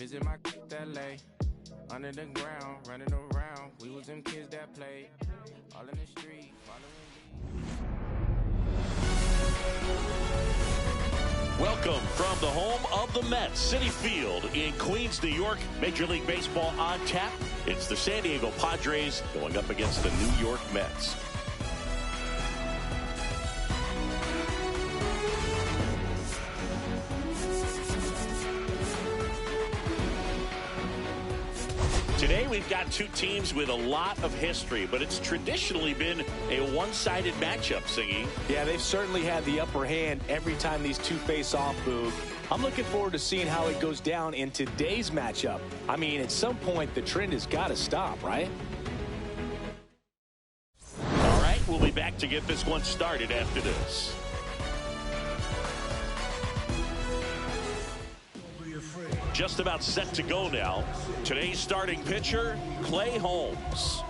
visit my that lay. Under the ground, running around. We was them kids that played. All in the street, following me. Welcome from the home of the Mets, Citi Field in Queens, New York. Major League Baseball on tap. It's the San Diego Padres going up against the New York Mets. Today we've got two teams with a lot of history, but it's traditionally been a one-sided matchup, Singy. Yeah, they've certainly had the upper hand every time these two face off, Boog. I'm looking forward to seeing how it goes down in today's matchup. I mean, at some point, the trend has got to stop, right? All right, we'll be back to get this one started after this. Just about set to go now. Today's starting pitcher, Clay Holmes.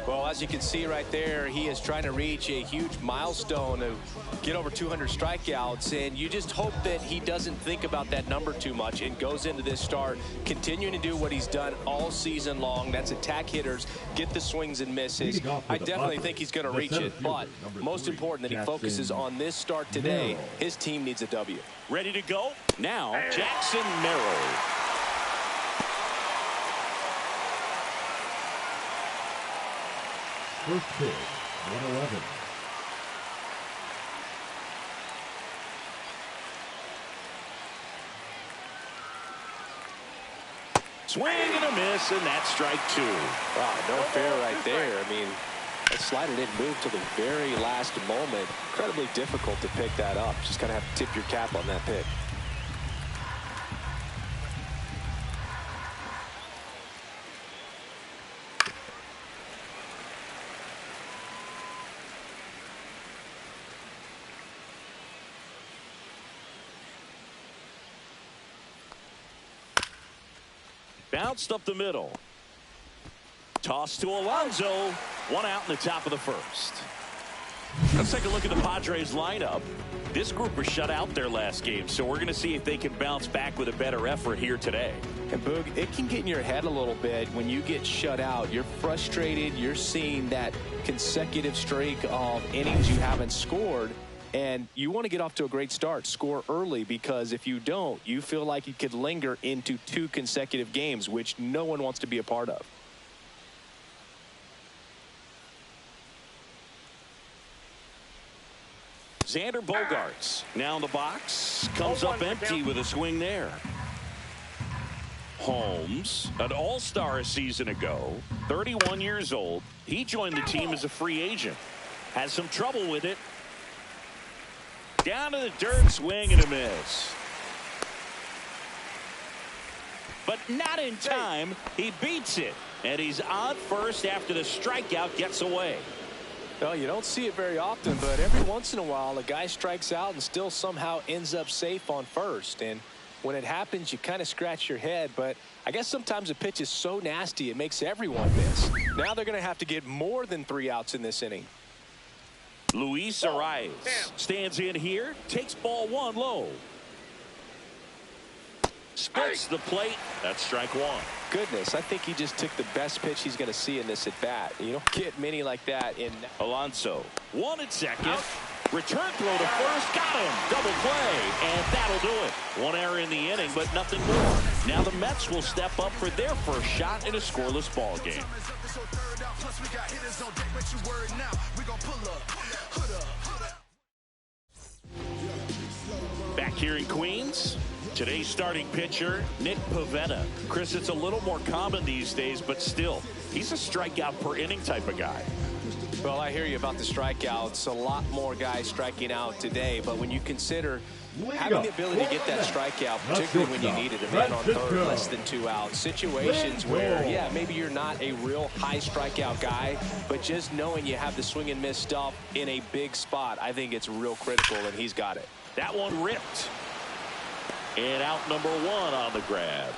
Well, as you can see right there, he is trying to reach a huge milestone of get over 200 strikeouts, and you just hope that he doesn't think about that number too much and goes into this start continuing to do what he's done all season long. That's attack hitters, get the swings and misses. I definitely think he's going to reach it, but most important that he focuses on this start today. His team needs a W. Ready to go? Now, Jackson Merrill. First pitch, 111. Swing and a miss, and that's strike two. Wow, no fair right there. I mean, that slider didn't move till the very last moment. Incredibly difficult to pick that up. Just kind of have to tip your cap on that pick. Bounced up the middle. Toss to Alonso. One out in the top of the first. Let's take a look at the Padres lineup. This group was shut out their last game, so we're going to see if they can bounce back with a better effort here today. And Boog, it can get in your head a little bit when you get shut out. You're frustrated. You're seeing that consecutive streak of innings you haven't scored. And you want to get off to a great start, score early, because if you don't, you feel like you could linger into 2 consecutive games, which no one wants to be a part of. Xander Bogaerts now in the box. Comes up empty with a swing there. Holmes, an all-star a season ago, 31 years old. He joined the team as a free agent. Has some trouble with it. Down to the dirt, swing and a miss. But not in time. He beats it. And he's on first after the strikeout gets away. Well, you don't see it very often, but every once in a while, a guy strikes out and still somehow ends up safe on first. And when it happens, you kind of scratch your head. But I guess sometimes a pitch is so nasty, it makes everyone miss. Now they're going to have to get more than 3 outs in this inning. Luis Arias stands in here, takes ball 1 low. Splits the plate. That's strike 1. Goodness, I think he just took the best pitch he's going to see in this at bat. You don't get many like that in. Alonso, 1 at second. Return throw to first. Got him. Double play. And that'll do it. 1 error in the inning, but nothing more. Now the Mets will step up for their first shot in a scoreless ball game. Back here in Queens, today's starting pitcher, Nick Pivetta. Chris, it's a little more common these days, but still, he's a strikeout per inning type of guy. Well, I hear you about the strikeouts. A lot more guys striking out today, but when you consider having the ability to get that strikeout, particularly when you needed a man on third, less than 2 outs, situations where, yeah, maybe you're not a real high strikeout guy, but just knowing you have the swing and miss stuff in a big spot, I think it's real critical, and he's got it. That one ripped. And out number 1 on the grab.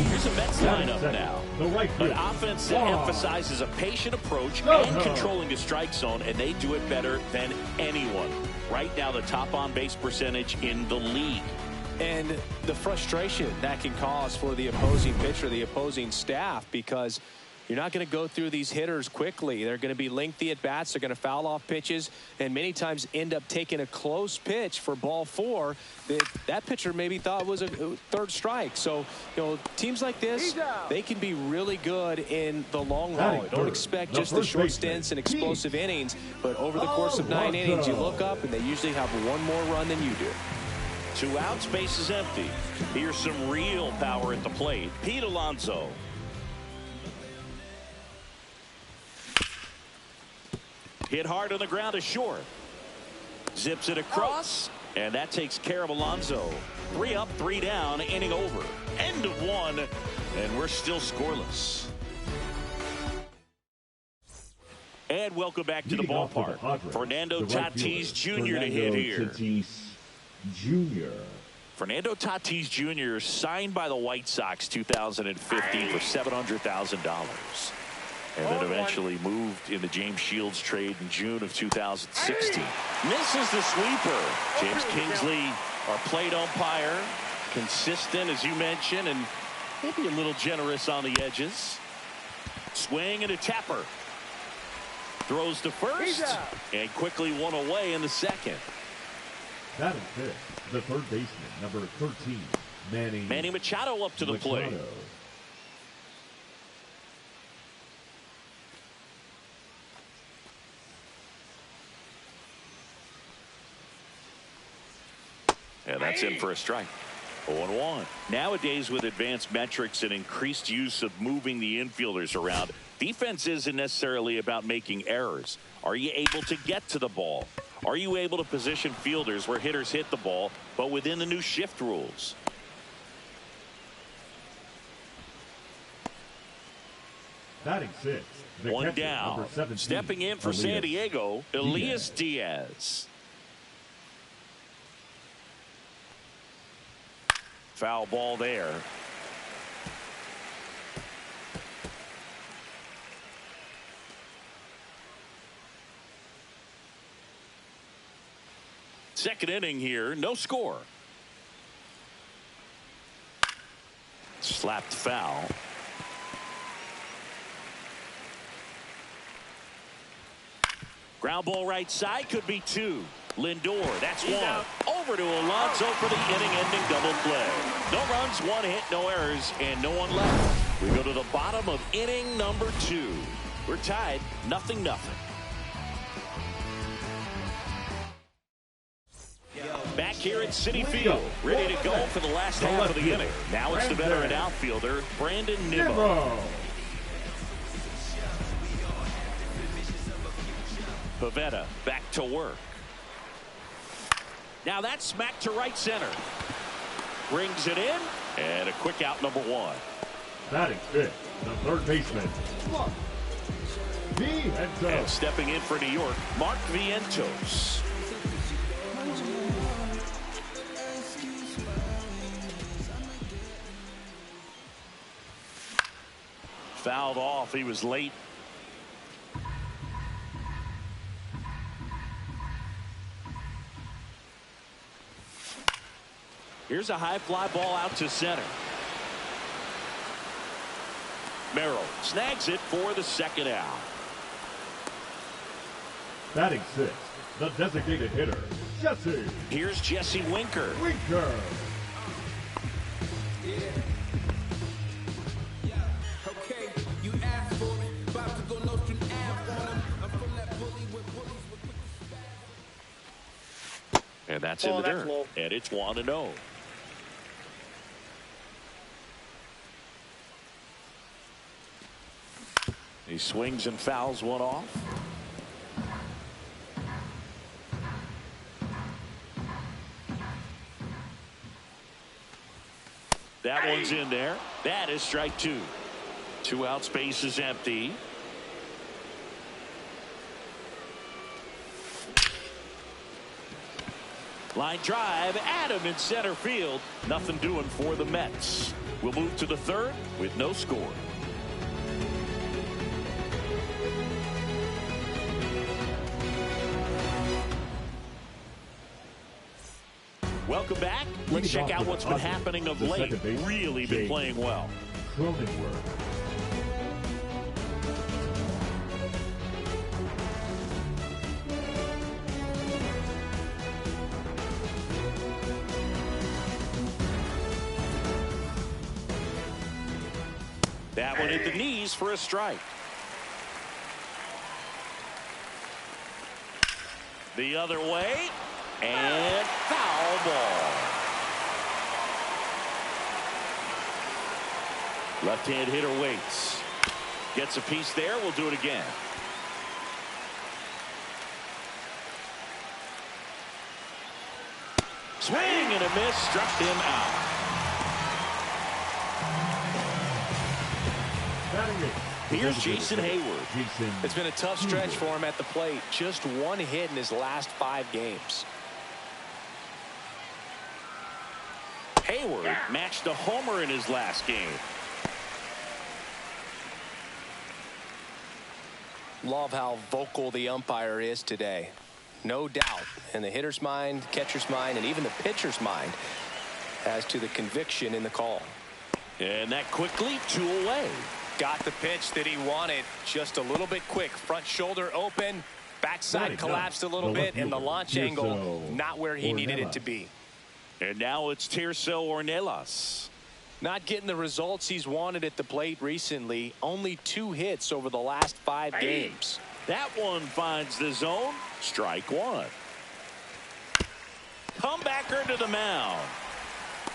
Here's a Mets lineup now. An offense that emphasizes a patient approach and controlling the strike zone, and they do it better than anyone. Right now, the top on-base percentage in the league. And and the frustration that can cause for the opposing pitcher, the opposing staff, because you're not going to go through these hitters quickly. They're going to be lengthy at bats. They're going to foul off pitches and many times end up taking a close pitch for ball 4 that pitcher maybe thought was a third strike. So, teams like this, they can be really good in the long haul. Don't expect just the short stints and explosive innings, but over the course of 9 innings, you look up and they usually have one more run than you do. 2 outs, base is empty. Here's some real power at the plate. Pete Alonso. Hit hard on the ground to short. Zips it across, and that takes care of Alonso. 3 up, 3 down, inning over. End of 1, and we're still scoreless. And welcome back to the ballpark. Fernando Tatis Jr. to hit here. Fernando Tatis Jr. signed by the White Sox 2015 for $700,000. And then eventually moved in the James Shields trade in June of 2016. Misses the sweeper. James Kingsley, our plate umpire, consistent, as you mentioned, and maybe a little generous on the edges. Swing and a tapper. Throws to first, and quickly one away in the second. That is it. The third baseman, number 13, Manny Machado up to the plate. And that's in for a strike. 0-1. Nowadays, with advanced metrics and increased use of moving the infielders around, defense isn't necessarily about making errors. Are you able to get to the ball? Are you able to position fielders where hitters hit the ball, but within the new shift rules? Batting 6. One down. Stepping in for San Diego, Elias Diaz. Foul ball there. Second inning here, no score. Slapped foul. Ground ball right side, could be 2. Lindor, that's 1. Over to Alonso for the inning-ending double play. No runs, 1 hit, no errors, and no one left. We go to the bottom of inning number 2. We're tied, 0-0. Back here at Citi Field, ready to go for the last half of the inning. Now it's the veteran outfielder, Brandon Nimmo. Pivetta back to work. Now that's smacked to right center. Brings it in, and a quick out, number 1. Batting 5th, the third baseman, Mark Vientos. And stepping in for New York, Mark Vientos. Fouled off, he was late. Here's a high fly ball out to center. Merrill snags it for the second out. Batting 6th, the designated hitter, Jesse. Here's Jesse Winker. And that's in the dirt. Low. And it's 1-0. He swings and fouls one off. That one's in there. That is strike 2. 2 outs, base is empty. Line drive, Adam in center field. Nothing doing for the Mets. We'll move to the third with no score. Welcome back. Let's check out what's been happening of late. Really been playing well. That one hit the knees for a strike. The other way, and foul ball. Left-hand hitter waits. Gets a piece there. We'll do it again. Swing and a miss. Struck him out. Here's Jason Hayward. It's been a tough stretch for him at the plate. Just one hit in his last 5 games. Hayward matched a homer in his last game. Love how vocal the umpire is today. No doubt in the hitter's mind, catcher's mind, and even the pitcher's mind as to the conviction in the call. And that quickly 2 away. Got the pitch that he wanted, just a little bit quick. Front shoulder open, backside collapsed a little bit, and the launch angle not where he needed it to be. And now it's Tirso Ornelas. Not getting the results he's wanted at the plate recently. Only 2 hits over the last 5 games. That one finds the zone. Strike 1. Comebacker to the mound.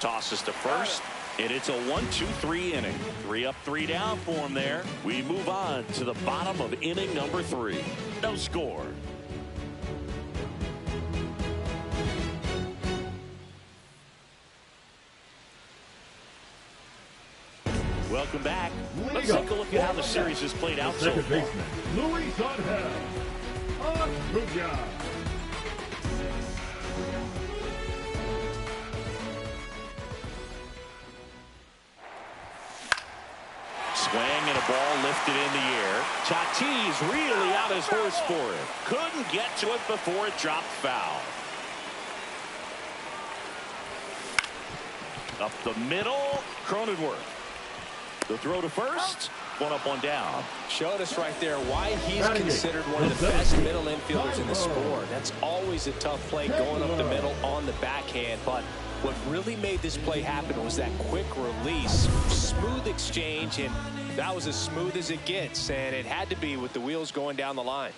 Tosses to first. And it's a 1-2-3 inning. 3 up, 3 down for him there. We move on to the bottom of inning number 3. No score. Welcome back. Let's take a look at how the series has played out so far. Luis Angel Acuña. Swing and a ball lifted in the air. Tatis really out his horse for it. Couldn't get to it before it dropped foul. Up the middle, Cronenworth. The throw to first. 1 up, 1 down. Showed us right there why he's considered one of the best middle infielders in the sport. That's always a tough play going up the middle on the backhand. But what really made this play happen was that quick release, smooth exchange, and that was as smooth as it gets. And it had to be with the wheels going down the line.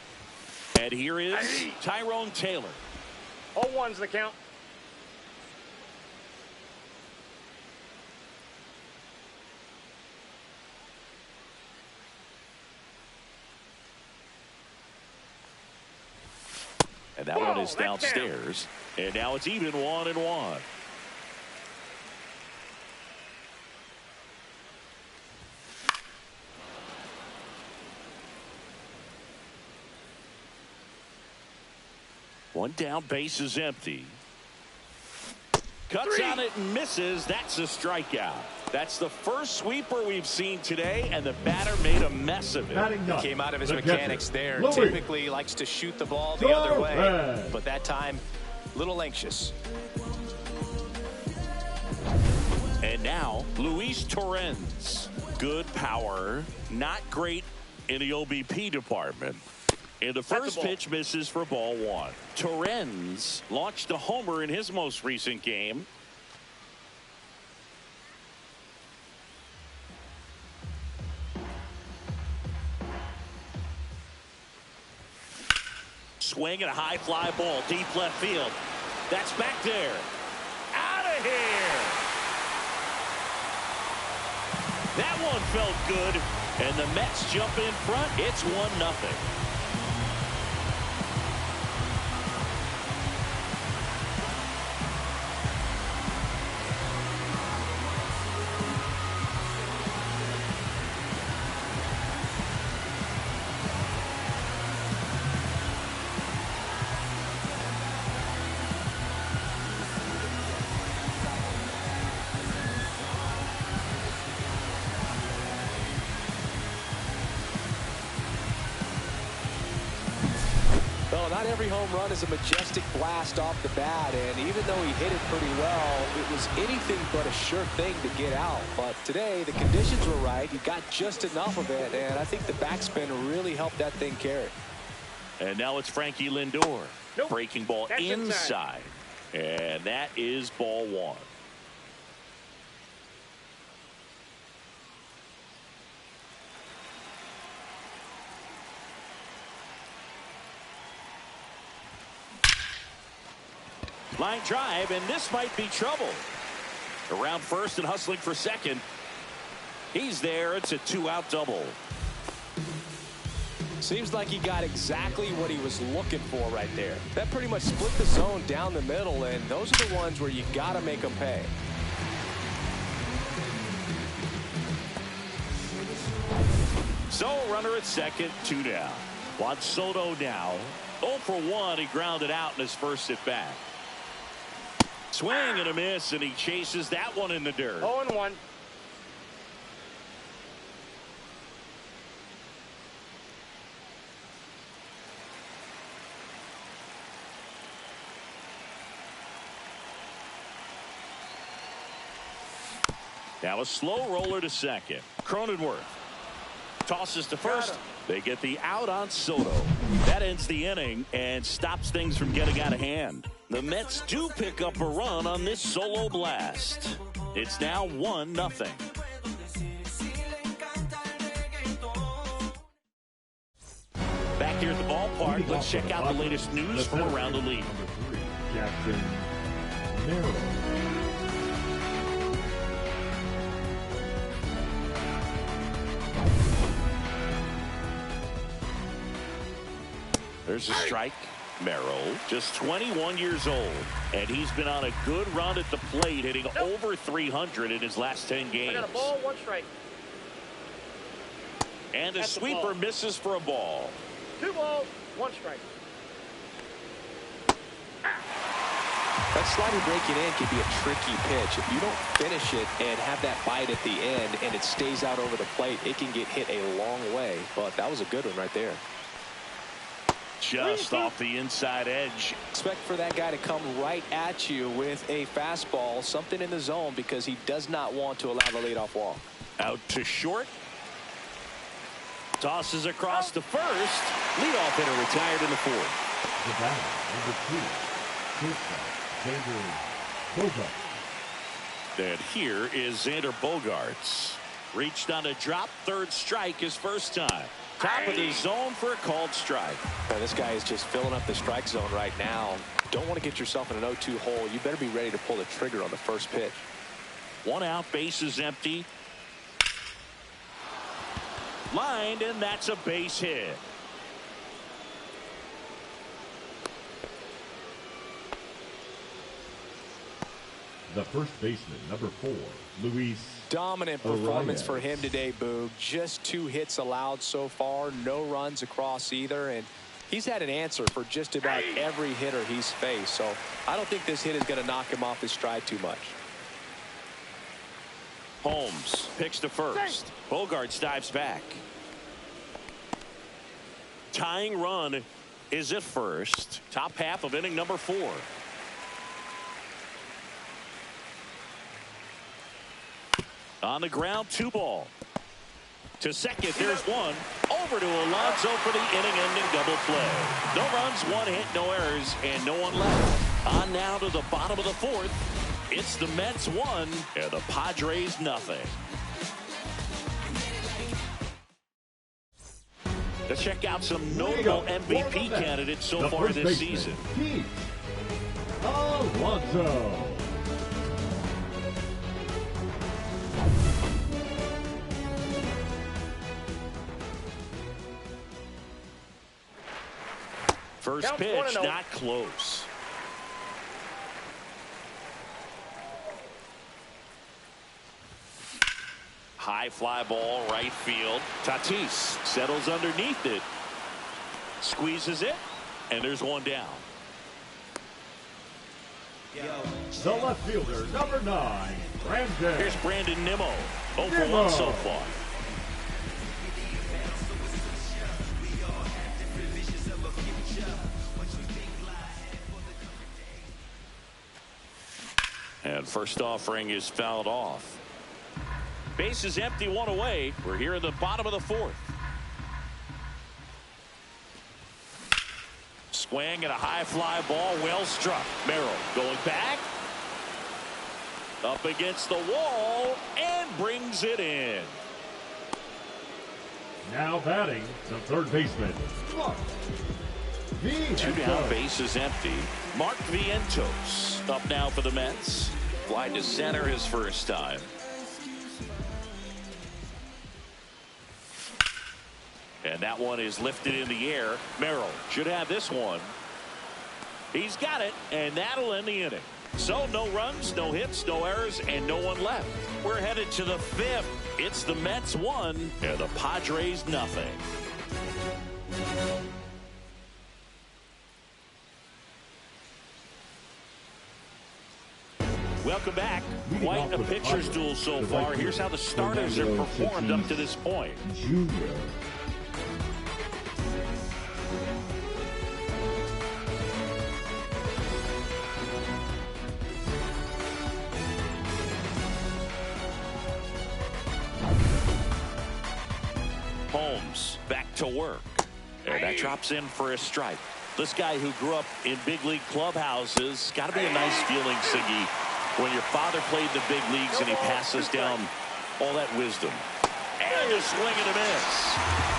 And here is Tyrone Taylor. 0-1's the count. And that one is downstairs. And now it's even 1-1. One down, base is empty. Cuts on it and misses. That's a strikeout. That's the first sweeper we've seen today, and the batter made a mess of it. Came out of his mechanics there. Typically he likes to shoot the ball the other way, but that time a little anxious. And now Luis Torrens. Good power, not great in the OBP department. And the first pitch misses for ball 1. Torrens launched a homer in his most recent game. Swing and a high fly ball deep left field. That's back there. Out of here. That one felt good. And the Mets jump in front. It's 1-0. Well, not every home run is a majestic blast off the bat, and even though he hit it pretty well, it was anything but a sure thing to get out. But today, the conditions were right. He got just enough of it, and I think the backspin really helped that thing carry. And now it's Frankie Lindor. Nope. Breaking ball That's inside. And that is ball one. Line drive, and this might be trouble. Around first and hustling for second. He's there. It's a 2-out double. Seems like he got exactly what he was looking for right there. That pretty much split the zone down the middle, and those are the ones where you got to make them pay. So, runner at second, 2 down. Juan Soto now 0 for 1. He grounded out in his first at bat. Swing and a miss, and he chases that one in the dirt. 0-1. Now a slow roller to second. Cronenworth tosses to first. They get the out on Soto. That ends the inning and stops things from getting out of hand. The Mets do pick up a run on this solo blast. It's now 1-0. Back here at the ballpark, let's check out the latest news from around the league. Number 3, Jackson Merrill. There's a strike. Merrill, just 21 years old, and he's been on a good run at the plate, hitting over 300 in his last 10 games. I got a ball, 1 strike. And the That's the sweeper ball. misses for a ball. 2 balls, 1 strike. That slider breaking in can be a tricky pitch. If you don't finish it and have that bite at the end and it stays out over the plate, it can get hit a long way. But that was a good one right there. Just off the inside edge. Expect for that guy to come right at you with a fastball, something in the zone, because he does not want to allow the leadoff walk. Out to short. Tosses across to first. Leadoff hitter retired in the 4th. The batter, number 2, shortstop, Xander Bogaerts. And here is Xander Bogaerts. Reached on a drop, 3rd strike his first time. Top of the zone for a called strike. Now, this guy is just filling up the strike zone right now. Don't want to get yourself in an 0-2 hole. You better be ready to pull the trigger on the first pitch. 1 out, base is empty. Lined, and that's a base hit. The first baseman, number 4, Luis. Dominant performance for him today, Boog. Just 2 hits allowed so far. No runs across either. And he's had an answer for just about every hitter he's faced. So I don't think this hit is going to knock him off his stride too much. Holmes picks to first. Bogaerts dives back. Tying run is at first. Top half of inning number 4. On the ground, 2 ball. To second, there's 1. Over to Alonso for the inning-ending double play. No runs, 1 hit, no errors, and no one left. On now to the bottom of the 4th. It's the Mets 1 and the Padres nothing. Let's check out some notable MVP candidates so far this season. Pete Alonso. First Counts pitch, 1-0. not close. High fly ball, right field. Tatis settles underneath it. Squeezes it, and there's 1 down. The left fielder, number 9, Brandon. Here's Brandon Nimmo. 0 for 1 so far. And first offering is fouled off. Base is empty, one away. We're here in the bottom of the fourth. Swing and a high fly ball, well struck. Merrill going back. Up against the wall and brings it in. Now batting, the third baseman, Mark Vientos. Two down, base is empty. Mark Vientos up now for the Mets. Fly to center his first time. And that one is lifted in the air. Merrill should have this one. He's got it, and that'll end the inning. So no runs, no hits, no errors, and no one left. We're headed to the fifth. It's the Mets 1 and the Padres nothing. Welcome back. Quite a pitcher's duel so far. Here's how the starters have performed up to this point. Junior. Holmes back to work. And that drops in for a strike. This guy who grew up in big league clubhouses, got to be a nice feeling, Siggy, when your father played in the big leagues and he passes down all that wisdom. And a swing and a miss.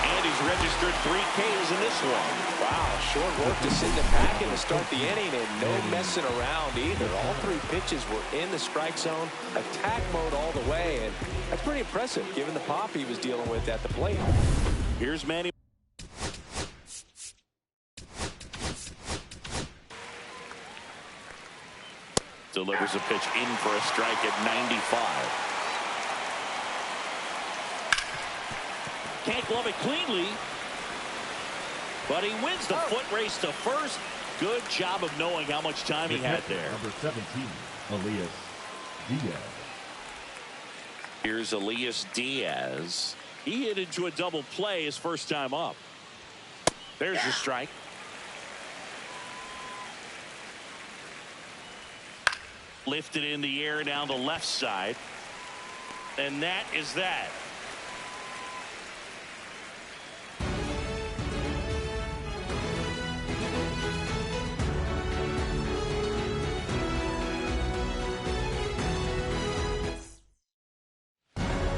And he's registered 3 Ks in this one. Wow, short work to send the pack in to start the inning, and no messing around either. All 3 pitches were in the strike zone, attack mode all the way, and that's pretty impressive given the pop he was dealing with at the plate. Here's Manny. Delivers a pitch in for a strike at 95. Can't glove it cleanly, but he wins the foot race to first. Good job of knowing how much time he had there. Number 17, Elias Diaz. Here's Elias Diaz. He hit into a double play his first time up. There's the strike. Lifted in the air down the left side. And that is that.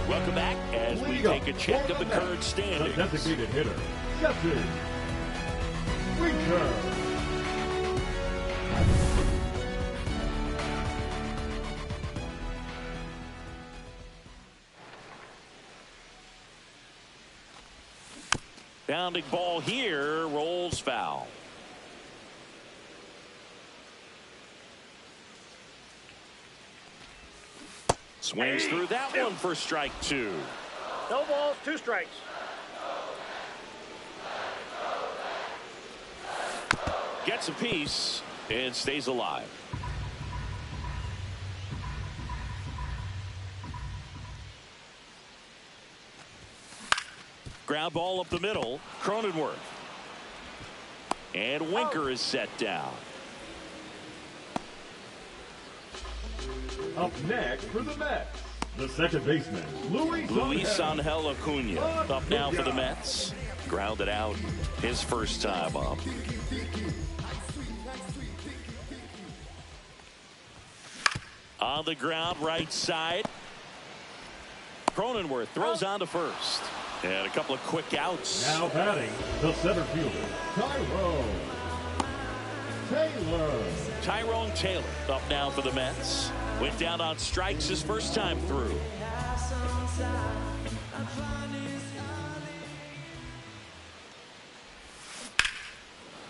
Welcome back as we take a check of the current standings. The designated hitter, Jesse Winker. Bounding ball here, rolls foul. Swings through that one for strike 2. No balls, 2 strikes. Gets a piece and stays alive. Ground ball up the middle. Cronenworth. And Winker is set down. Up next for the Mets, the second baseman, Luis Angel Acuna. Up now for the Mets. Grounded out his first time up. On the ground, right side. Cronenworth throws on to first. And a couple of quick outs. Now batting, the center fielder, Tyrone Taylor up now for the Mets. Went down on strikes his first time through.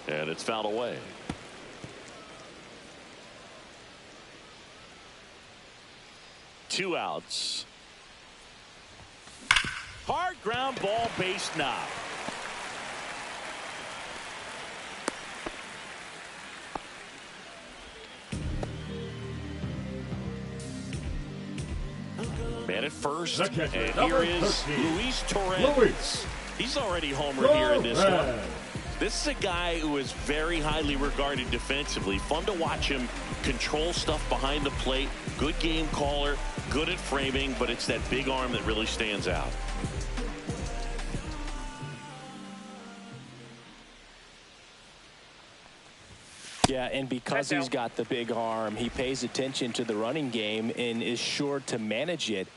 And it's fouled away. Two outs. Hard ground ball, base knock. Man at first, and here is Luis Torres. He's already homered here in this one. This is a guy who is very highly regarded defensively. Fun to watch him control stuff behind the plate. Good game caller, good at framing, but it's that big arm that really stands out. Yeah, and because he's got the big arm, he pays attention to the running game and is sure to manage it.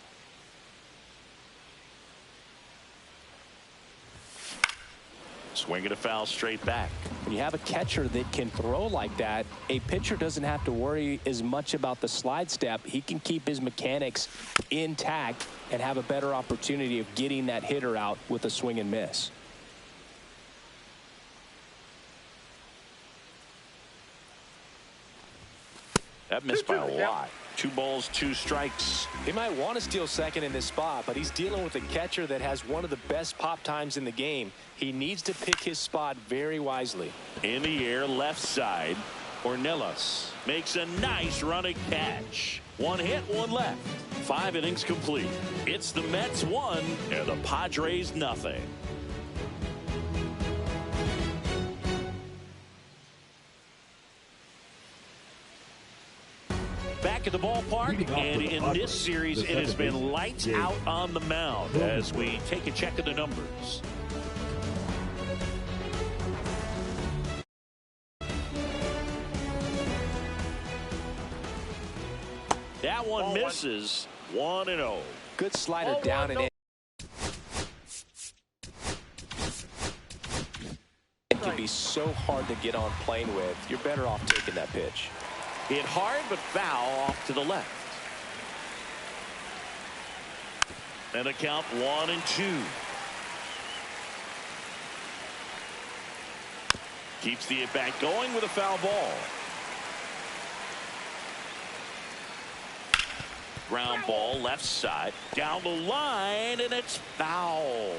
Swing and a foul straight back. When you have a catcher that can throw like that, a pitcher doesn't have to worry as much about the slide step. He can keep his mechanics intact and have a better opportunity of getting that hitter out with a swing and miss. That missed by a lot. 2 balls, 2 strikes. He might want to steal second in this spot, but he's dealing with a catcher that has one of the best pop times in the game. He needs to pick his spot very wisely. In the air, left side. Ornelas makes a nice running catch. 1 hit, 1 left. 5 innings complete. It's the Mets 1 and the Padres nothing. Back at the ballpark, and in this series it has been lights out on the mound as we take a check of the numbers. That one misses. 1-0. Good slider down and in. It can be so hard to get on plane with. You're better off taking that pitch. Hit hard but foul off to the left. And a count 1-2. Keeps the at bat going with a foul ball. Ground ball left side down the line, and it's foul.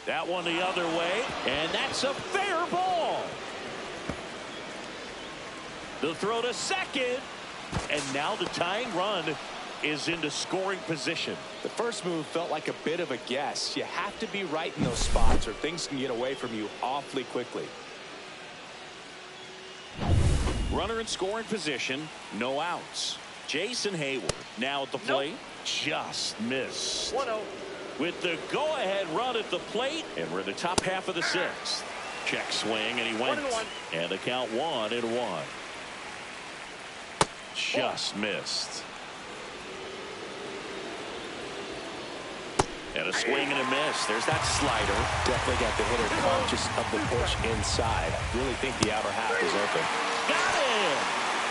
That one the other way, and that's a fair ball. The throw to second, and now the tying run is into scoring position. The first move felt like a bit of a guess. You have to be right in those spots or things can get away from you awfully quickly. Runner in scoring position, no outs. Jason Hayward now at the plate. Just missed. 1-0. With the go-ahead run at the plate, and we're in the top half of the 6th. Check swing, and he went. 1-1. And the count 1-1. Just missed. And a swing and a miss. There's that slider. Definitely got the hitter conscious of the push inside. Really think the outer half is open. Got him.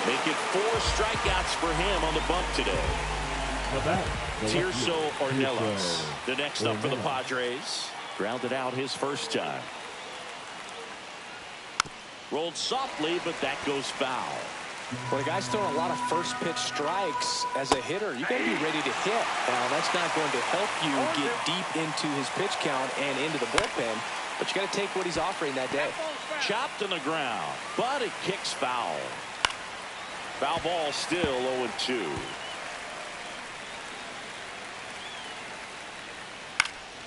Make it 4 strikeouts for him on the bunt today. Tirso Ornelas, the next up for the Padres. Grounded out his first time. Rolled softly, but that goes foul. When a guy's throwing a lot of first pitch strikes as a hitter, you got to be ready to hit. Now, that's not going to help you get deep into his pitch count and into the bullpen, but you got to take what he's offering that day. Chopped on the ground, but it kicks foul. Foul ball still 0-2.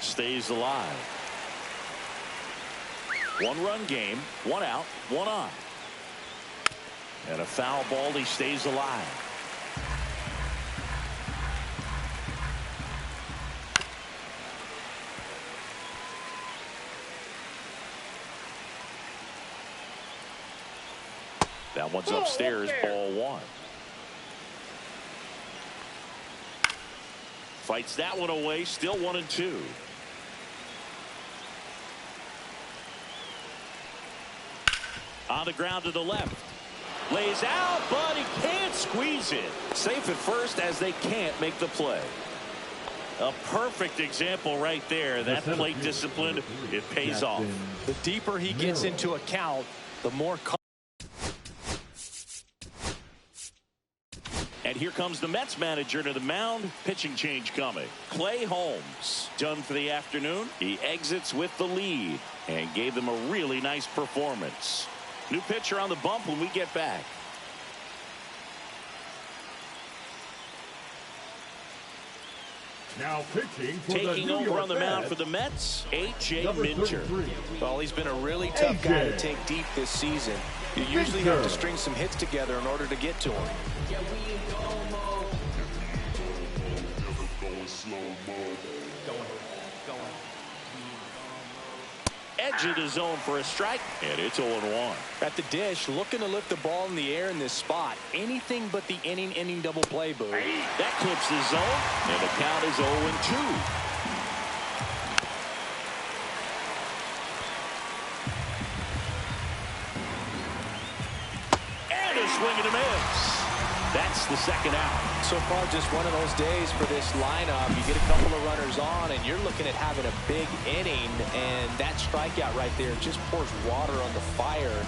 Stays alive. 1-run game, 1 out, 1 on. And a foul ball, he stays alive. That one's upstairs, ball 1. Fights that one away, still 1-2. On the ground to the left. Lays out, but he can't squeeze it. Safe at first as they can't make the play. A perfect example right there. That plate discipline, it pays off. The deeper he gets into a count, the more. And here comes the Mets manager to the mound. Pitching change coming. Clay Holmes done for the afternoon. He exits with the lead and gave them a really nice performance. New pitcher on the bump when we get back. Now pitching for Taking the New over York on the mound Mets, for the Mets, A.J. number Minter. 33. Well, he's been a really tough guy to take deep this season. You usually have to string some hits together in order to get to him. Edge of the zone for a strike, and it's 0-1. At the dish, looking to lift the ball in the air in this spot. Anything but the inning double play, Boo. That clips the zone, and the count is 0-2. And a swing and a miss. That's the second out. So far, just one of those days for this lineup. You get a couple of runners on, and you're looking at having a big inning, and that strikeout right there just pours water on the fire.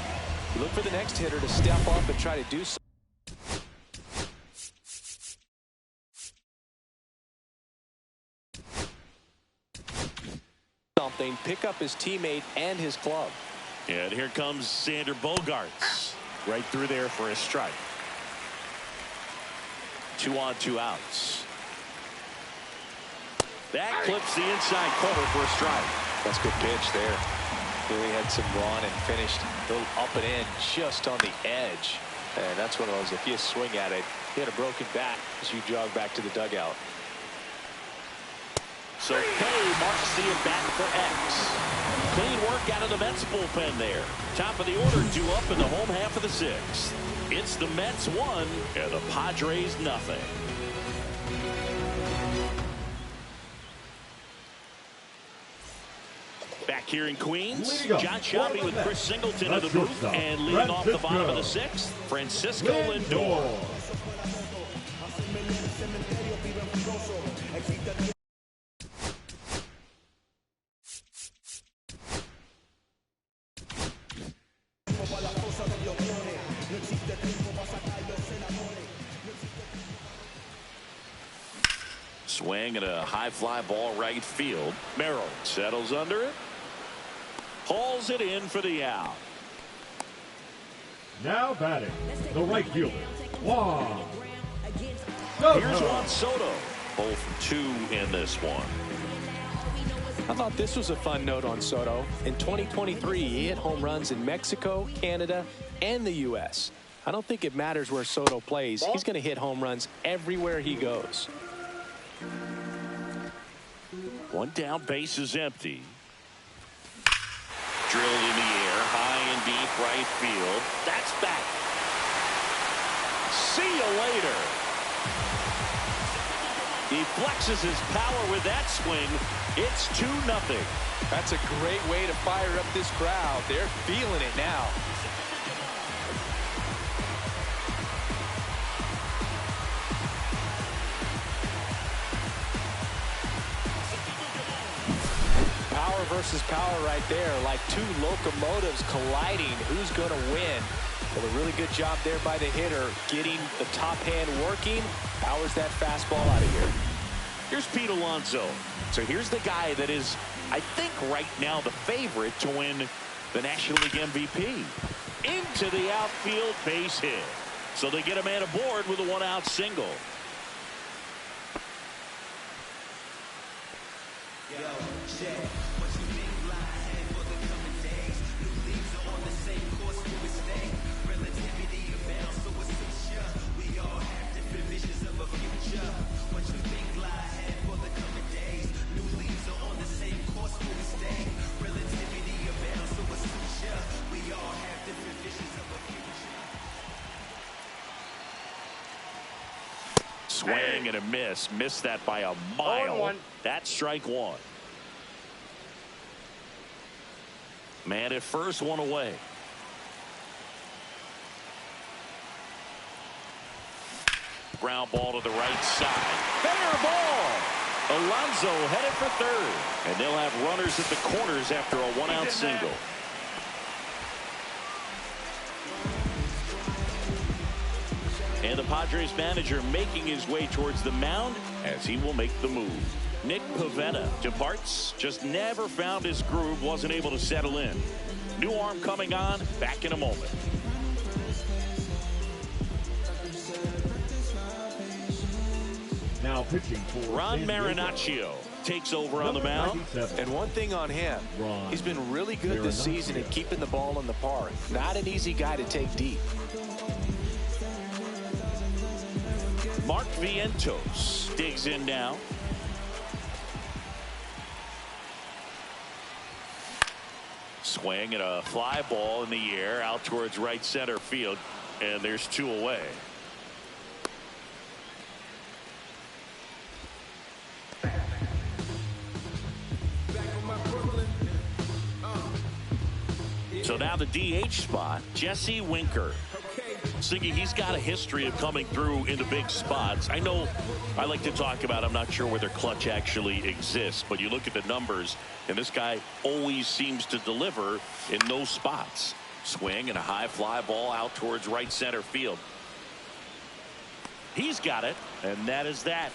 You look for the next hitter to step up and try to do something, pick up his teammate and his club. And here comes Sander Bogarts. Right through there for a strike. 2 on, 2 outs. That clips the inside corner for a strike. That's a good pitch there. Really had some run and finished a little up and in just on the edge. And that's one of those, if you swing at it, you had a broken bat as you jog back to the dugout. So K marks the at-bat for X. Clean work out of the Mets bullpen there. Top of the order, 2 up in the home half of the 6th. It's the Mets 1 and the Padres nothing. Back here in Queens, John Shelby with Chris Singleton in the booth, and leading off the bottom of the 6th, Francisco Lindor. Swing and a high fly ball right field. Merrill settles under it. Hauls it in for the out. Now batting, the right fielder, Juan. Here's Juan Soto. 0 for 2 in this one. I thought this was a fun note on Soto. In 2023, he hit home runs in Mexico, Canada, and the U.S. I don't think it matters where Soto plays. He's going to hit home runs everywhere he goes. One down, base is empty. Drilled in the air, high and deep right field. That's back. See you later. He flexes his power with that swing. It's 2-0. That's a great way to fire up this crowd. They're feeling it now. Power versus power right there, like 2 locomotives colliding. Who's going to win? Well, a really good job there by the hitter, getting the top hand working. Powers that fastball out of here. Here's Pete Alonso. So here's the guy that is, I think, right now the favorite to win the National League MVP. Into the outfield, base hit. So they get a man aboard with a 1-out single. Swing and a miss. Missed that by a mile. That's strike 1. Man at first, 1 away. Ground ball to the right side. Fair ball. Alonso headed for third. And they'll have runners at the corners after a 1-out single. And the Padres manager making his way towards the mound as he will make the move. Nick Pivetta departs, just never found his groove, wasn't able to settle in. New arm coming on, back in a moment. Now Now pitching for Ron San Diego, Marinaccio takes over on the mound. 97. And one thing on him, he's been really good this season at keeping the ball in the park. Not an easy guy to take deep. Mark Vientos digs in now. Swing and a fly ball in the air out towards right center field, and there's 2 away. So now the DH spot, Jesse Winker. Siggy, he's got a history of coming through into big spots. I know I like to talk about, I'm not sure whether clutch actually exists, but you look at the numbers, and this guy always seems to deliver in those spots. Swing and a high fly ball out towards right center field. He's got it, and that is that.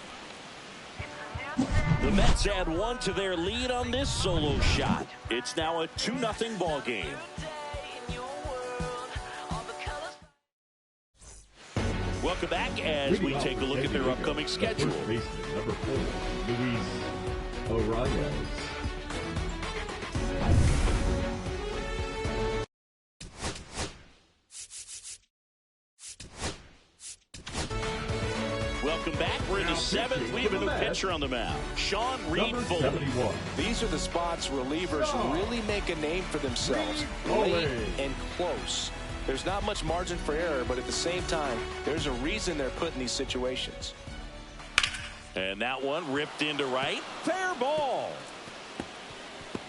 The Mets add 1 to their lead on this solo shot. It's now a 2-0 ball game. Welcome back as we take a look at their upcoming schedule. First baseman, number 4, Luis Arias. Welcome back. We're in the 7th. We have a new pitcher on the mound, Sean Reed Fuller. These are the spots relievers really make a name for themselves. Late and close. There's not much margin for error, but at the same time, there's a reason they're put in these situations. And that one ripped into right. Fair ball.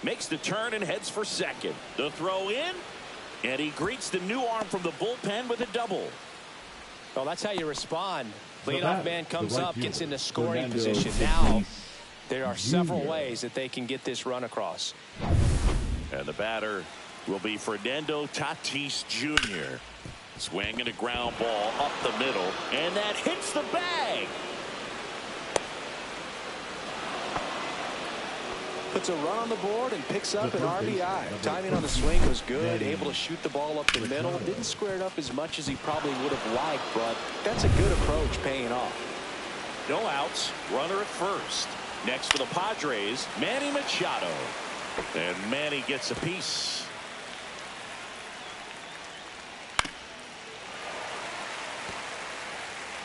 Makes the turn and heads for second. The throw in, and he greets the new arm from the bullpen with a double. Well, that's how you respond. Leadoff man comes up, gets into scoring position. Now, there are several ways that they can get this run across. And the batter will be Fernando Tatis Jr. Swing and a ground ball up the middle, and that hits the bag. Puts a run on the board and picks up an RBI. Timing on the swing was good, able to shoot the ball up the middle. Didn't square it up as much as he probably would have liked, but that's a good approach, paying off. No outs, runner at first. Next for the Padres, Manny Machado. And Manny gets a piece.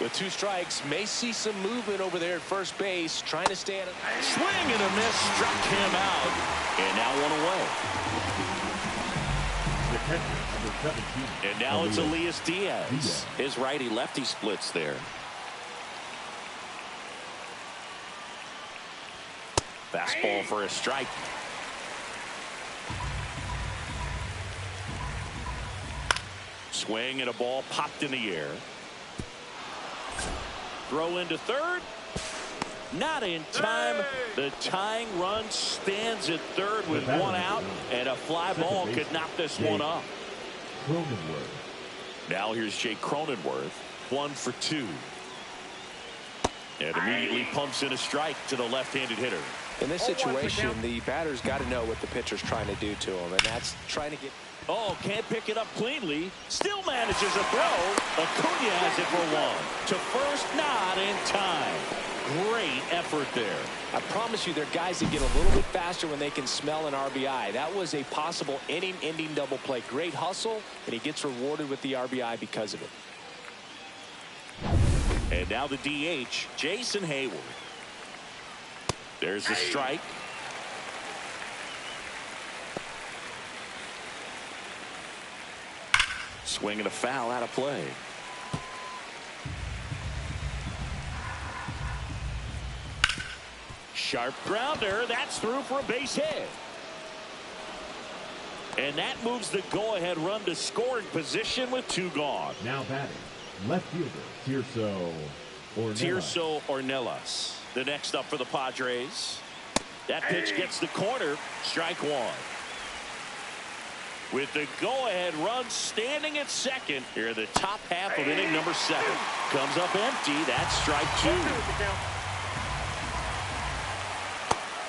With 2 strikes, may see some movement over there at first base, trying to stay at it. Swing and a miss, struck him out, and now 1 away. And now it's Elias Diaz. His righty-lefty splits there. Fastball for a strike. Swing and a ball popped in the air. Throw into third. Not in time. The tying run stands at third with 1 out, and a fly ball could knock this one off. Now here's Jake Cronenworth, 1 for 2. And immediately pumps in a strike to the left-handed hitter. In this situation, the batter's got to know what the pitcher's trying to do to him, and that's trying to get... Oh, can't pick it up cleanly. Still manages a throw. Acuna has it for 1. To first, not in time. Great effort there. I promise you, there are guys that get a little bit faster when they can smell an RBI. That was a possible inning-ending double play. Great hustle, and he gets rewarded with the RBI because of it. And now the DH, Jason Hayward. There's the strike. Swing and a foul out of play. Sharp grounder. That's through for a base hit. And that moves the go-ahead run to scoring position with 2 gone. Now batting, left fielder Tirso Ornelas. The next up for the Padres. That pitch gets the corner. Strike 1. With the go-ahead run standing at second, here the top half of inning number 7. Comes up empty. That's strike 2.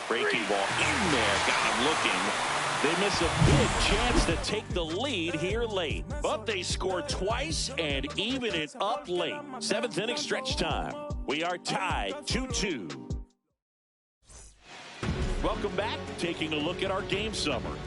Breaking ball in there. Got him looking. They miss a big chance to take the lead here late. But they score twice and even it up late. 7th inning stretch time. We are tied 2-2. Welcome back. Taking a look at our game summary.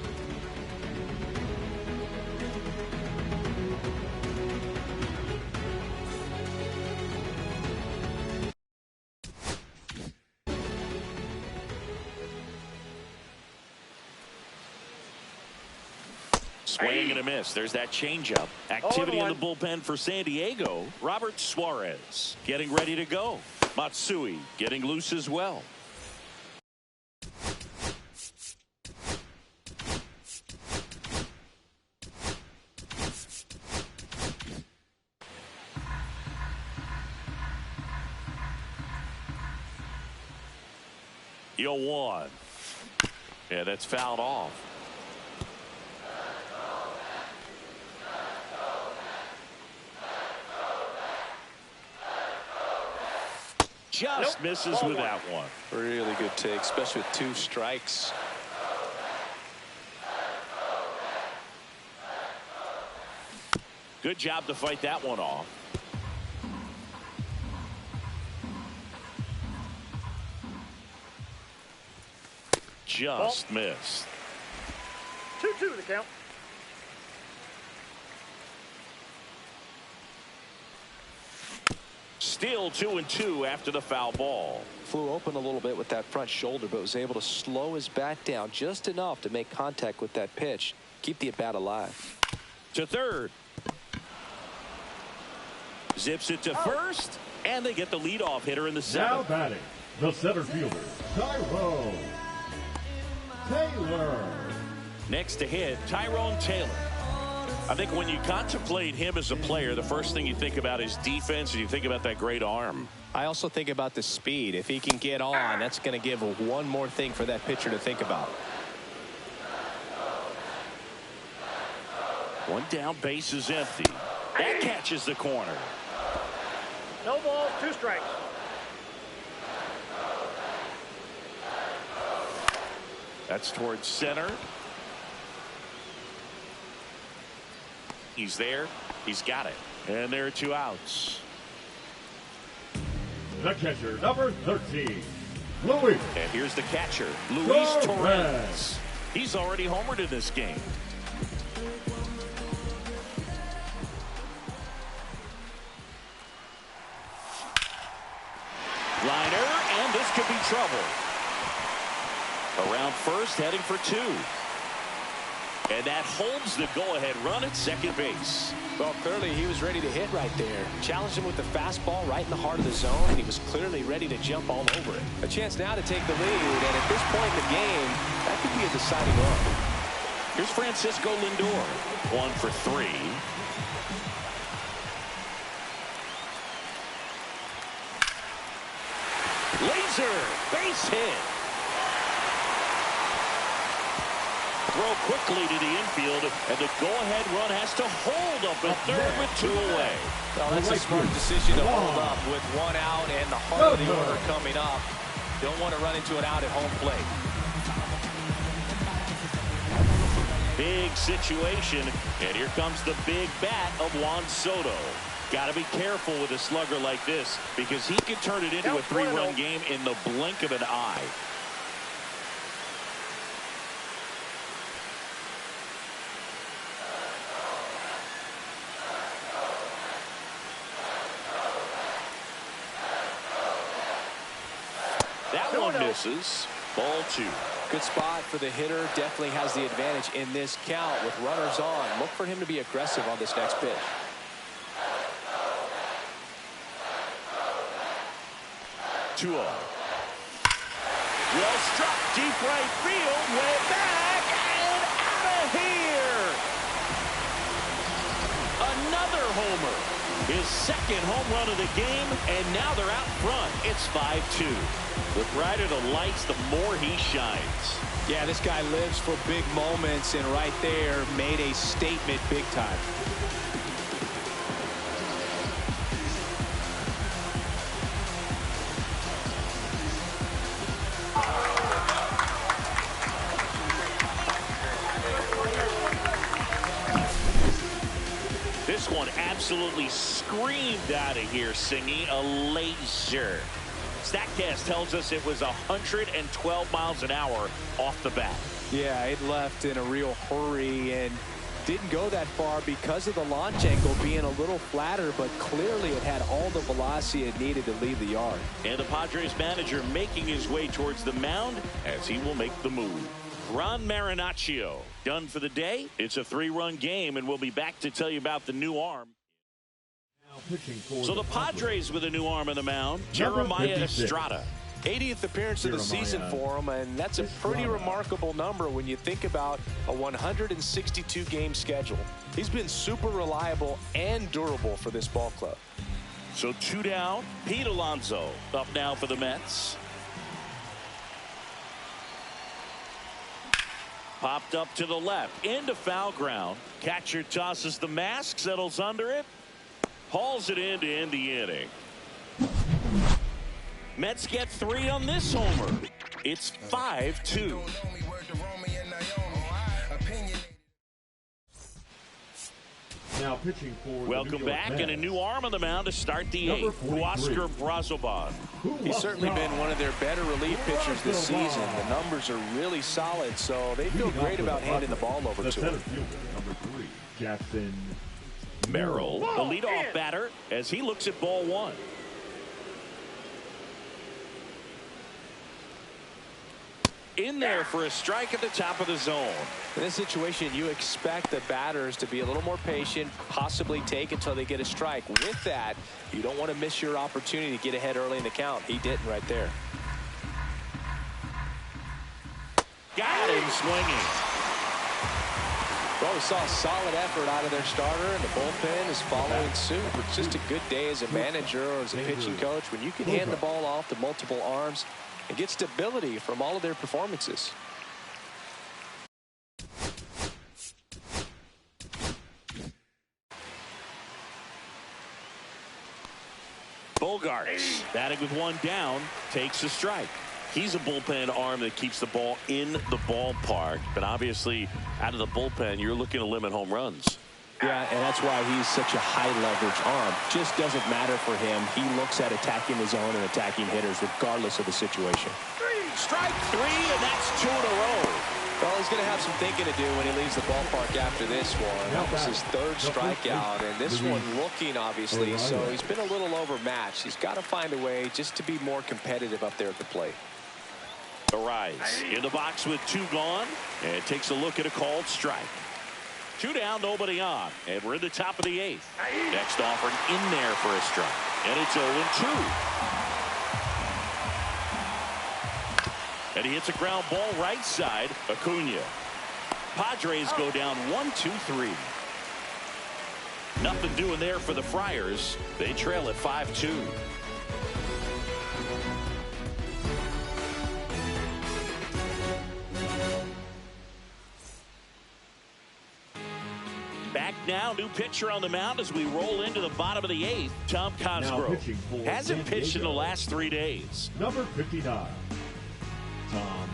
Swing and a miss. There's that changeup. Activity in the bullpen for San Diego. Robert Suarez getting ready to go. Matsui getting loose as well. Yo, 1. Yeah, that's fouled off. Just misses with that one. Really good take, especially with 2 strikes. Good job to fight that one off. Just missed. 2-2 the count. Still 2-2 after the foul ball. Flew open a little bit with that front shoulder, but was able to slow his bat down just enough to make contact with that pitch. Keep the at-bat alive. To third. Zips it to first, and they get the leadoff hitter in the 7th. Now batting, the center fielder, Tyrone Taylor. Next to hit, Tyrone Taylor. I think when you contemplate him as a player, the first thing you think about is defense, and you think about that great arm. I also think about the speed. If he can get on, that's going to give one more thing for that pitcher to think about. One down, base is empty. That catches the corner. No balls, 2 strikes. That's towards center. He's there. He's got it. And there are 2 outs. The catcher, number 13, Luis. And here's the catcher, Luis Torres. He's already homered in this game. Liner, and this could be trouble. Around first, heading for 2. And that holds the go-ahead run at second base. Well, clearly he was ready to hit right there. Challenged him with the fastball right in the heart of the zone, and he was clearly ready to jump all over it. A chance now to take the lead, and at this point in the game, that could be a deciding run. Here's Francisco Lindor. 1 for 3. Laser, base hit. Throw quickly to the infield, and the go-ahead run has to hold up at third with 2 away. Well, that's a smart decision to hold up with 1 out and the heart of the order coming up. Don't want to run into an out at home plate. Big situation, and here comes the big bat of Juan Soto. Got to be careful with a slugger like this, because he can turn it into a 3-run game in the blink of an eye. That one misses. Ball 2. Good spot for the hitter. Definitely has the advantage in this count with runners on. Look for him to be aggressive on this next pitch. 2-0. Well struck, deep right field, way back, and out of here. Another homer. His 2nd home run of the game, and now they're out front. It's 5-2. The brighter the lights, the more he shines. Yeah, this guy lives for big moments, and right there made a statement big time. This one absolutely screamed out of here singing a laser. StatCast tells us it was 112 miles an hour off the bat. Yeah, it left in a real hurry and didn't go that far because of the launch angle being a little flatter, but clearly it had all the velocity it needed to leave the yard. And the Padres manager making his way towards the mound as he will make the move. Ron Marinaccio done for the day. It's a 3-run game, and we'll be back to tell you about the new arm. So the Padres with a new arm on the mound, Jeremiah Estrada. 80th appearance of the season for him, and that's a pretty remarkable number when you think about a 162 game schedule. He's been super reliable and durable for this ball club. So 2 down. Pete Alonso up now for the Mets. Popped up to the left into foul ground. Catcher tosses the mask, settles under it, hauls it in to end the inning. Mets get 3 on this homer. It's 5-2. Now pitching for Welcome back, and a new arm on the mound to start the 8th. Huascar Brazoban. He's certainly been one of their better relief pitchers this season. The numbers are really solid, so they feel great about handing the ball over to him. Number 3, Jackson Merrill, the leadoff batter, as he looks at ball 1. In there for a strike at the top of the zone. In this situation, you expect the batters to be a little more patient, possibly take until they get a strike. With that, you don't want to miss your opportunity to get ahead early in the count. He didn't right there. Got him swinging. Well, we saw a solid effort out of their starter, and the bullpen is following suit. It's just a good day as a manager or as a pitching coach when you can hand the ball off to multiple arms and get stability from all of their performances. Bogarts, batting with 1 down, takes a strike. He's a bullpen arm that keeps the ball in the ballpark, but obviously out of the bullpen, you're looking to limit home runs. Yeah, and that's why he's such a high-leverage arm. Just doesn't matter for him. He looks at attacking his own and attacking hitters regardless of the situation. Strike 3, and that's 2 in a row. Well, he's going to have some thinking to do when he leaves the ballpark after this one. That was his 3rd strikeout, and this one looking, obviously, so he's been a little overmatched. He's got to find a way just to be more competitive up there at the plate. Arise in the box with 2 gone, and takes a look at a called strike. 2 down, nobody on, and we're in the top of the 8th. Next offering in there for a strike, and it's 0-2. And he hits a ground ball right side. Acuna. Padres go down 1-2-3. Nothing doing there for the Friars. They trail at 5-2. Back now, new pitcher on the mound as we roll into the bottom of the 8th. Tom Cosgrove hasn't pitched in the last 3 days. Number 59, Tom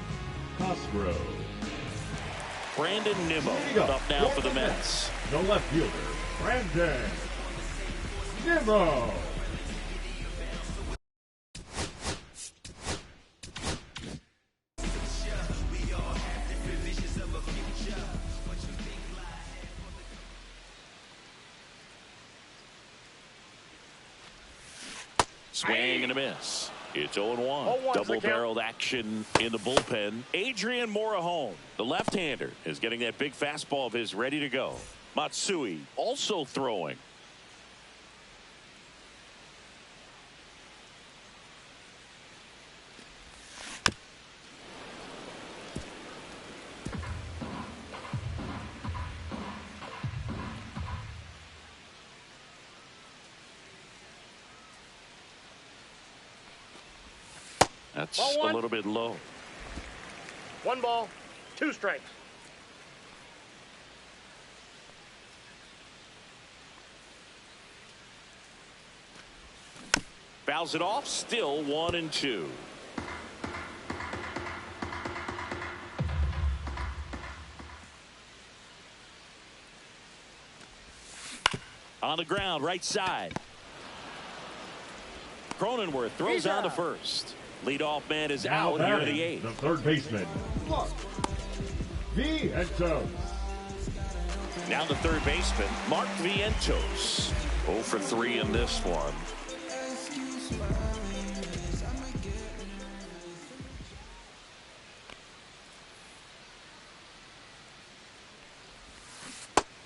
Cosgrove. Brandon Nimmo up now for the Mets. The left fielder, Brandon Nimmo. Swing and a miss. It's 0-1. Double-barreled action in the bullpen. Adrian Morejon, the left-hander, is getting that big fastball of his ready to go. Matsui also throwing. That's a little bit low. 1 ball, 2 strikes. Fouls it off, still 1-2. On the ground, right side. Cronenworth throws on to first. Leadoff man is out here in the 8th. The third baseman, Vientos. Now the third baseman, Mark Vientos. 0 for 3 in this one.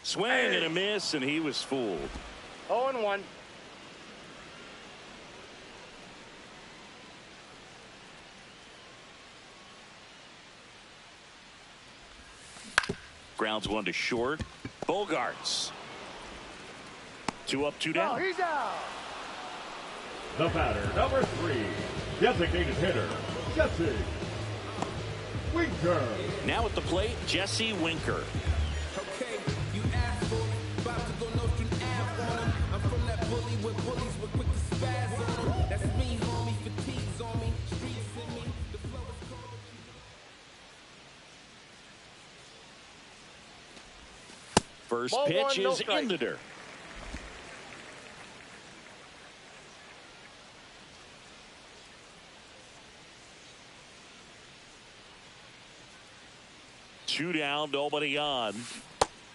Swing and a miss, and he was fooled. 0-1. Grounds one to short. Bogarts. 2 up, 2 down. Oh, he's out. The batter, number 3, designated hitter, Jesse Winker. Now at the plate, Jesse Winker. Okay, you asshole, about to go no string ass on him. I'm from that bully with bullies with quick to spaz on him. That's me, homie, fatigues on me, streets in me, the flow is cold. First Ball pitch one, no is strike. in the dirt. Two down, nobody on.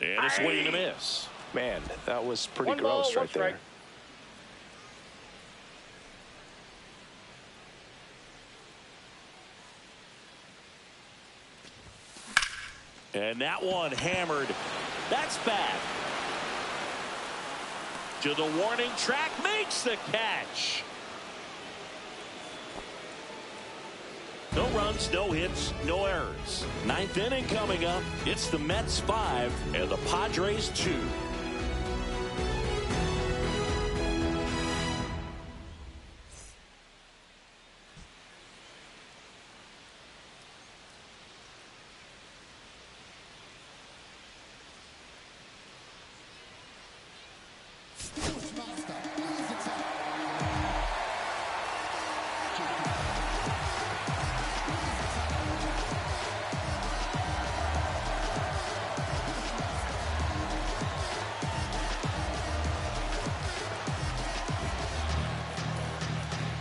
And a swing and a miss. Man, that was pretty 1 ball, gross 1 right strike. there. And that one hammered. That's bad. To the warning track, makes the catch. No runs, no hits, no errors. 9th inning coming up. It's the Mets 5 and the Padres 2.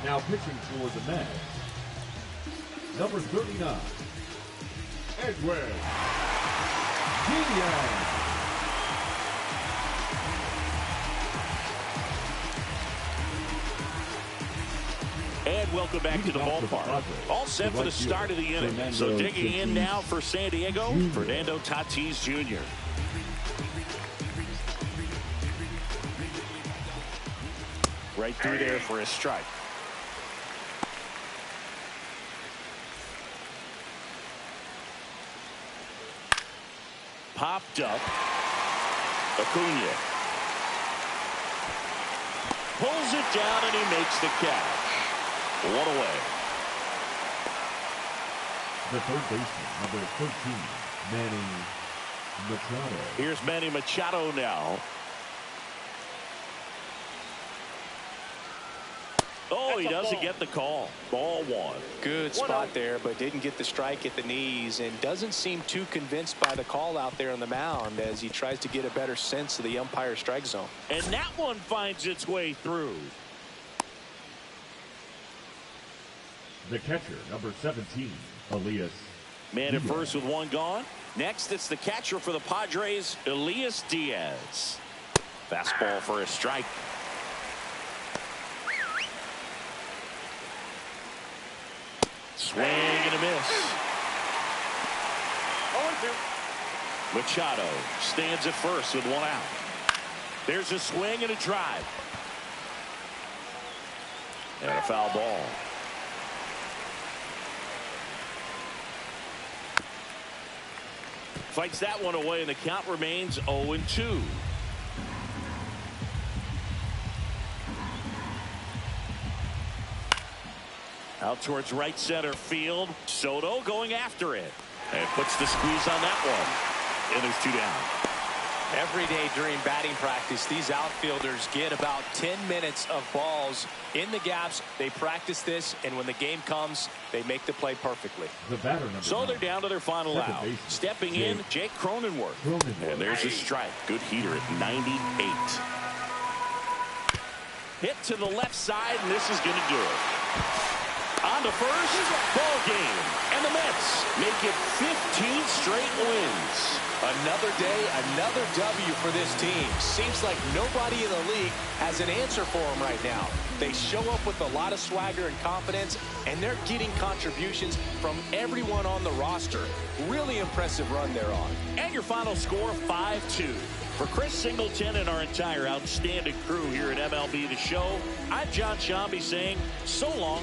Now pitching for the Mets, number 39, Edwin Diaz. And welcome back to the ballpark. All set for the start of the inning. So digging in now for San Diego, Fernando Tatis Jr. Right through there for a strike. Popped up. Acuna. Pulls it down and he makes the catch. 1 away. The third baseman, number 13, Manny Machado. Here's Manny Machado now. Oh, he doesn't get the call. Ball 1. Good spot there, but didn't get the strike at the knees and doesn't seem too convinced by the call out there on the mound as he tries to get a better sense of the umpire strike zone. And that one finds its way through. The catcher, number 17, Elias. Man at first with 1 gone. Next, it's the catcher for the Padres, Elias Diaz. Fastball for a strike. Swing and a miss. 0-2. Machado stands at first with 1 out. There's a swing and a drive. And a foul ball. Fights that one away, and the count remains 0-2. Out towards right center field. Soto going after it. And puts the squeeze on that one. And there's 2 down. Every day during batting practice, these outfielders get about 10 minutes of balls in the gaps. They practice this, and when the game comes, they make the play perfectly. The batter, number So 9, they're down to their final second out. baseman, Stepping in, Jake Cronenworth. And there's a strike. Good heater at 98. Hit to the left side, and this is going to do it. On to first, ball game. And the Mets make it 15 straight wins. Another day, another W for this team. Seems like nobody in the league has an answer for them right now. They show up with a lot of swagger and confidence, and they're getting contributions from everyone on the roster. Really impressive run they're on. And your final score, 5-2. For Chris Singleton and our entire outstanding crew here at MLB The Show, I'm John Shambi saying so long.